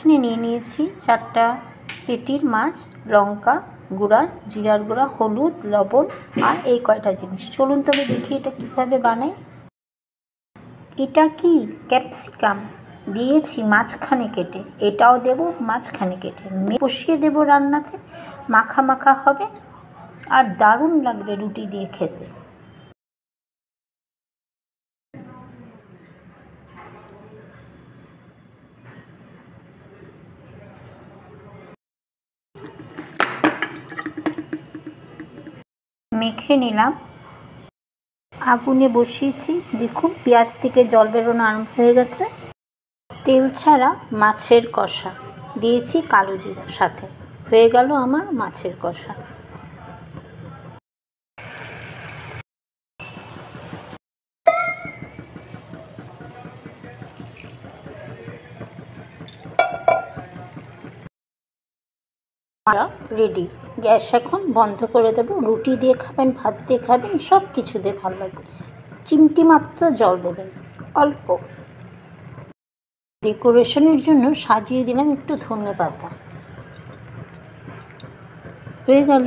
এখানে নিয়ে নিয়েছি 4টা পেটির মাছ, লঙ্কা গুঁড়া, জিরার গুঁড়া, হলুদ, লবণ আর এই কয়টা জিনিস। চলুন তবে দেখি এটা কীভাবে বানাই। এটা কি ক্যাপসিকাম দিয়েছি মাঝখানে কেটে, এটাও দেব মাঝখানে কেটে, কষিয়ে দেব রান্নাতে, মাখা মাখা হবে আর দারুণ লাগবে রুটি দিয়ে খেতে। মেখে নিলাম, আগুনে বসিয়েছি। দেখুন পেঁয়াজ থেকে জল বেরোনো আরম্ভ হয়ে গেছে। তেল ছাড়া মাছের কষা দিয়েছি কালো জিরার সাথে, হয়ে গেল আমার মাছের কষা। রেডি। গ্যাস এখন বন্ধ করে দেব। রুটি দিয়ে খাবেন, ভাত দিয়ে খাবেন, সব কিছু দিয়ে ভালো লাগবে। চিমটি মাত্র জল দেবেন অল্প। ডেকোরেশনের জন্য সাজিয়ে দিলাম একটু ধনেপাতা। হয়ে গেল।